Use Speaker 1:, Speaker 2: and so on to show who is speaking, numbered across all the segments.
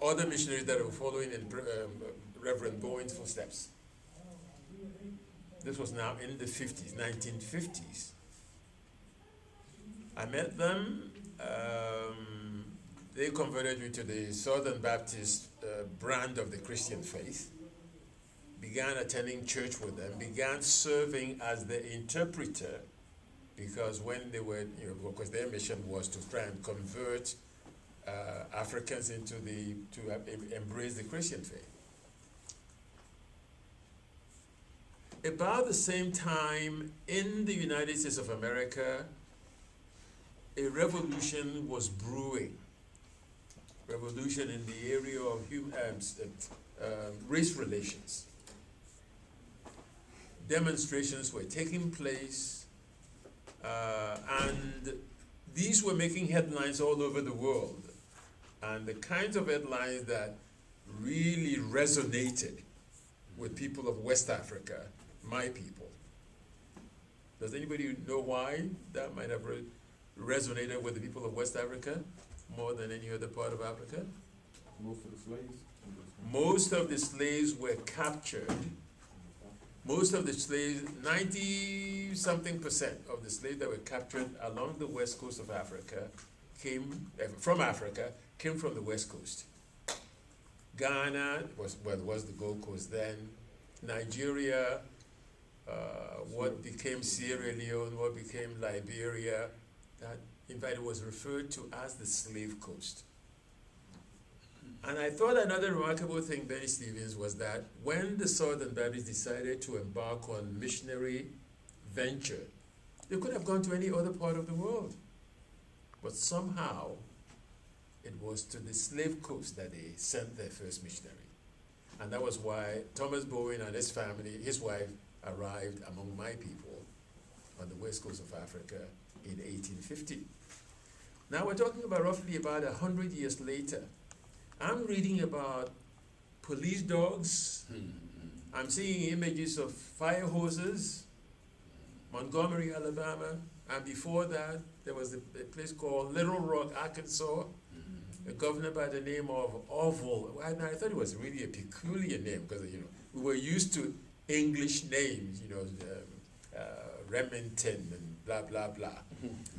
Speaker 1: other missionaries that were following in Reverend Bowen's footsteps. This was now in the 50s, 1950s. I met them. They converted me to the Southern Baptist brand of the Christian faith, began attending church with them, began serving as the interpreter, because when they were, because their mission was to try and convert Africans to embrace the Christian faith. About the same time, in the United States of America, a revolution was brewing. Revolution in the area of race relations. Demonstrations were taking place, and these were making headlines all over the world. And the kinds of headlines that really resonated with people of West Africa, my people. Does anybody know why that might have resonated with the people of West Africa more than any other part of Africa?
Speaker 2: Most of the slaves?
Speaker 1: Most of the slaves were captured. Most of the slaves, 90-something% of the slaves that were captured along the west coast of Africa came from the west coast. Ghana was the Gold Coast then. Nigeria, what became Sierra Leone, what became Liberia, that in fact it was referred to as the Slave Coast. And I thought another remarkable thing, Benny Stevens, was that when the Southern Baptists decided to embark on missionary venture, they could have gone to any other part of the world. But somehow, it was to the Slave Coast that they sent their first missionary. And that was why Thomas Bowen and his family, his wife, arrived among my people on the west coast of Africa in 1850. Now we're talking about roughly about 100 years later. I'm reading about police dogs. I'm seeing images of fire hoses, Montgomery, Alabama, and before that, there was a place called Little Rock, Arkansas, a governor by the name of Orville. And I thought it was really a peculiar name because, we were used to English names, Remington and blah, blah, blah.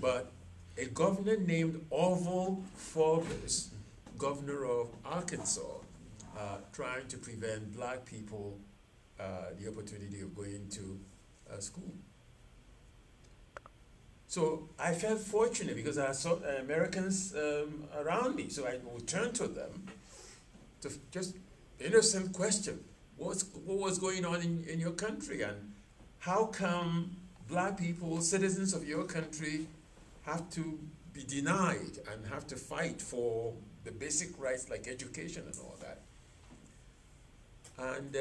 Speaker 1: But a governor named Orville Forbes, governor of Arkansas, trying to prevent black people the opportunity of going to school. So I felt fortunate because I saw Americans around me, so I would turn to them to just innocent question. What was going on in your country, and how come black people, citizens of your country, have to be denied and have to fight for the basic rights like education and all that? And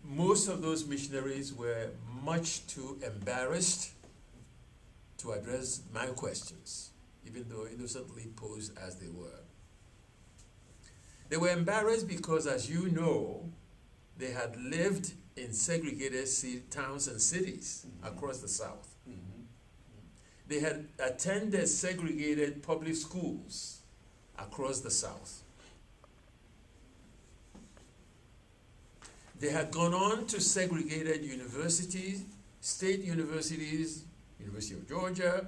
Speaker 1: most of those missionaries were much too embarrassed to address my questions, even though innocently posed as they were. They were embarrassed because, as you know, they had lived in segregated towns and cities across the South. They had attended segregated public schools across the South. They had gone on to segregated universities, state universities, University of Georgia,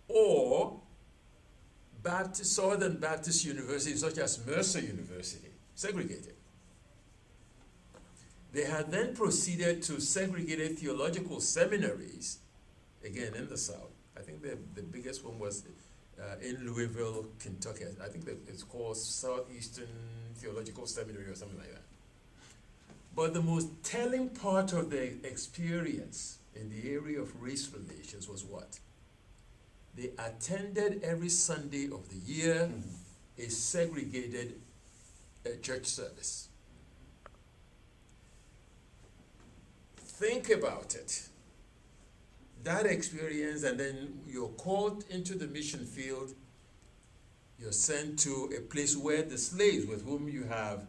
Speaker 1: or Southern Baptist universities such as Mercer University, segregated. They had then proceeded to segregated theological seminaries, again in the South. I think the biggest one was in Louisville, Kentucky. I think that it's called Southeastern Theological Seminary or something like that. But the most telling part of the experience in the area of race relations was what? They attended every Sunday of the year a segregated church service. Think about it. That experience, and then you're called into the mission field, you're sent to a place where the slaves with whom you have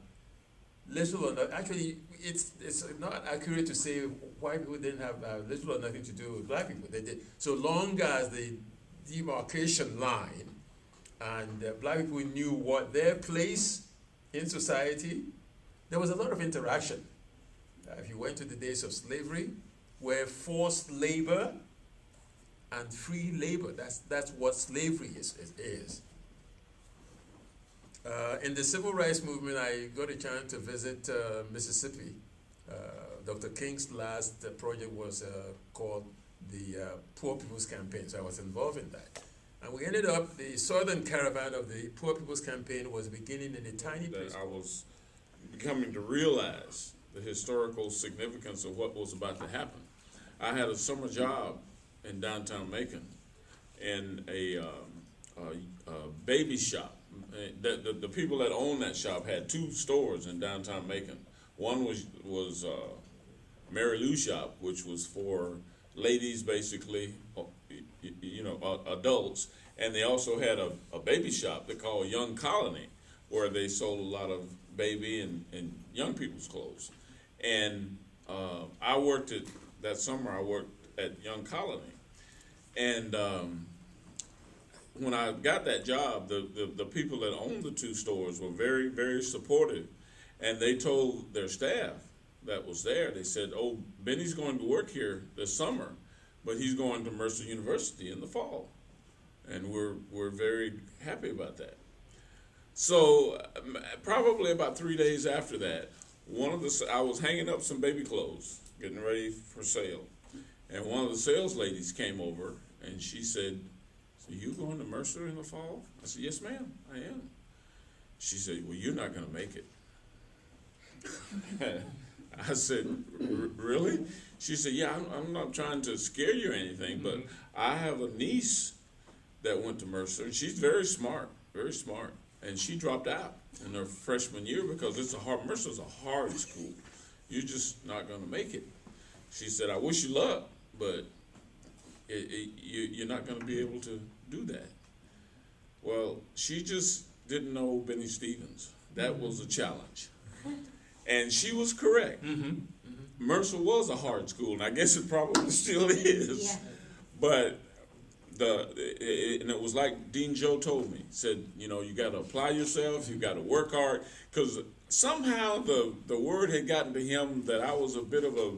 Speaker 1: little or not, actually it's not accurate to say white people didn't have little or nothing to do with black people. They did. So long as the demarcation line and black people knew what their place in society. There was a lot of interaction. If you went to the days of slavery, where forced labor and free labor, that's what slavery is. In the civil rights movement, I got a chance to visit Mississippi. Dr. King's last project was called the Poor People's Campaign, so I was involved in that. And we ended up, the southern caravan of the Poor People's Campaign was beginning in a tiny place.
Speaker 3: I was becoming to realize the historical significance of what was about to happen. I had a summer job in downtown Macon in a baby shop. The people that owned that shop had two stores in downtown Macon. One was Mary Lou shop, which was for ladies, basically, adults, and they also had a baby shop they called Young Colony, where they sold a lot of baby and young people's clothes. And I worked that summer. I worked at Young Colony, and when I got that job, the people that owned the two stores were very, very supportive, and they told their staff that was there, they said, "Oh, Benny's going to work here this summer, but he's going to Mercer University in the fall," and we're very happy about that. So probably about 3 days after that, I was hanging up some baby clothes, getting ready for sale, and one of the sales ladies came over and she said, "So you going to Mercer in the fall?" I said, "Yes, ma'am, I am." She said, "Well, you're not going to make it." I said, "Really?" She said, "Yeah, I'm not trying to scare you or anything, but I have a niece that went to Mercer, and she's very smart, and she dropped out in her freshman year because Mercer's a hard school. You're just not going to make it." She said, "I wish you luck, but you're not going to be able to do that." Well, she just didn't know Benny Stevens. That was a challenge. And she was correct. Mercer was a hard school, and I guess it probably still is.
Speaker 4: Yeah.
Speaker 3: But and it was like Dean Joe told me, said, you got to apply yourself, you got to work hard, because somehow the word had gotten to him that I was a bit of a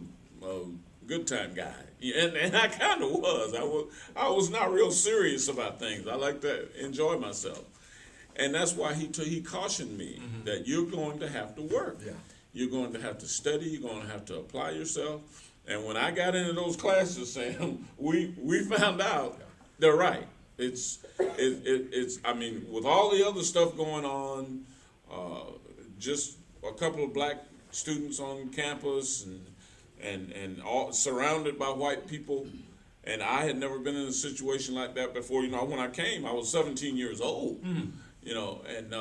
Speaker 3: good time guy, and I kind of was. I was not real serious about things. I like to enjoy myself, and that's why he cautioned me that you're going to have to work.
Speaker 1: Yeah.
Speaker 3: You're going to have to study. You're going to have to apply yourself. And when I got into those classes, Sam, we found out they're right. It's I mean, with all the other stuff going on, just a couple of black students on campus and all surrounded by white people, and I had never been in a situation like that before. When I came, I was 17 years old. And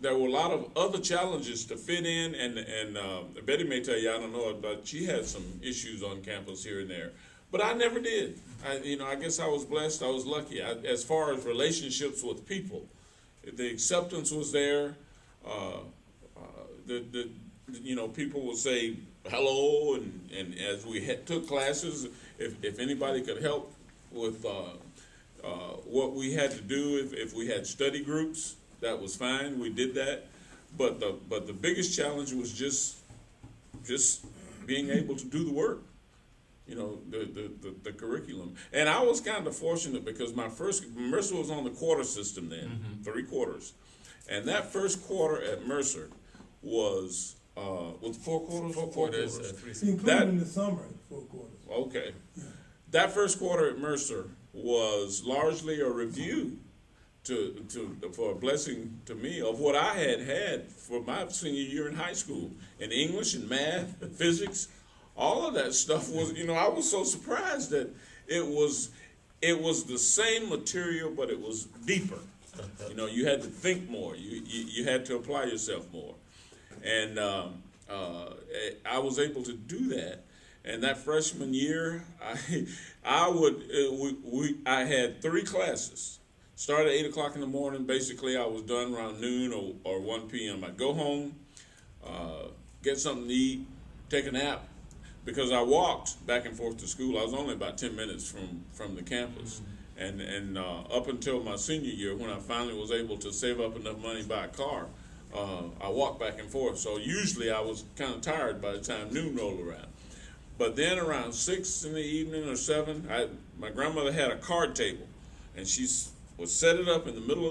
Speaker 3: there were a lot of other challenges to fit in, and Betty may tell you, I don't know, but she had some issues on campus here and there, but I never did. I guess I was blessed. I was lucky. As far as relationships with people, the acceptance was there. People would say hello, and as we took classes, if anybody could help with what we had to do, if we had study groups, that was fine. We did that, but the biggest challenge was just being able to do the work, the curriculum. And I was kind of fortunate because Mercer was on the quarter system then, 3 quarters, and that first quarter at Mercer was 4 quarters.
Speaker 1: 4 quarters, 3
Speaker 5: Including the summer, 4 quarters.
Speaker 3: Okay. That first quarter at Mercer was largely a review for a blessing to me of what I had for my senior year in high school in English and math and physics. All of that stuff was, I was so surprised that it was the same material, but it was deeper. You had to think more. You had to apply yourself more. And I was able to do that. And that freshman year, I had 3 classes. Started at 8 o'clock in the morning. Basically, I was done around noon or 1 p.m. I'd go home, get something to eat, take a nap, because I walked back and forth to school. I was only about 10 minutes from the campus. And up until my senior year, when I finally was able to save up enough money to buy a car, I walked back and forth. So usually I was kind of tired by the time noon rolled around. But then around 6 in the evening or 7, my grandmother had a card table, and she would set it up in the middle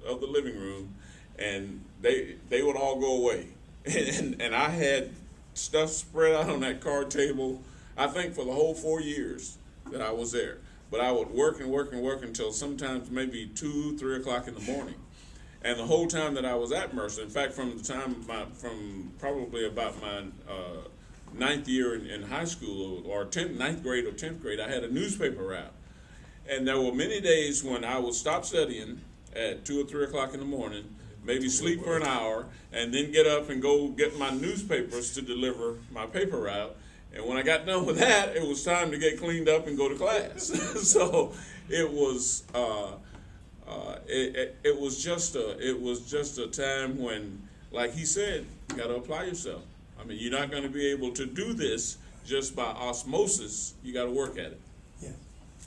Speaker 3: of the living room, and they would all go away. And I had stuff spread out on that card table, I think for the whole 4 years that I was there. But I would work and work and work until sometimes maybe 2, 3 o'clock in the morning. And the whole time that I was at Mercer, in fact, from probably about my 9th year in high school, or 9th grade or 10th grade, I had a newspaper route. And there were many days when I would stop studying at 2 or 3 o'clock in the morning, maybe sleep for an hour, and then get up and go get my newspapers to deliver my paper route. And when I got done with that, it was time to get cleaned up and go to class. So it was it was just a time when, like he said, you got to apply yourself. I mean, you're not going to be able to do this just by osmosis. You got to work at it.
Speaker 5: Yeah.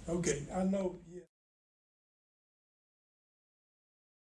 Speaker 5: Okay, I know.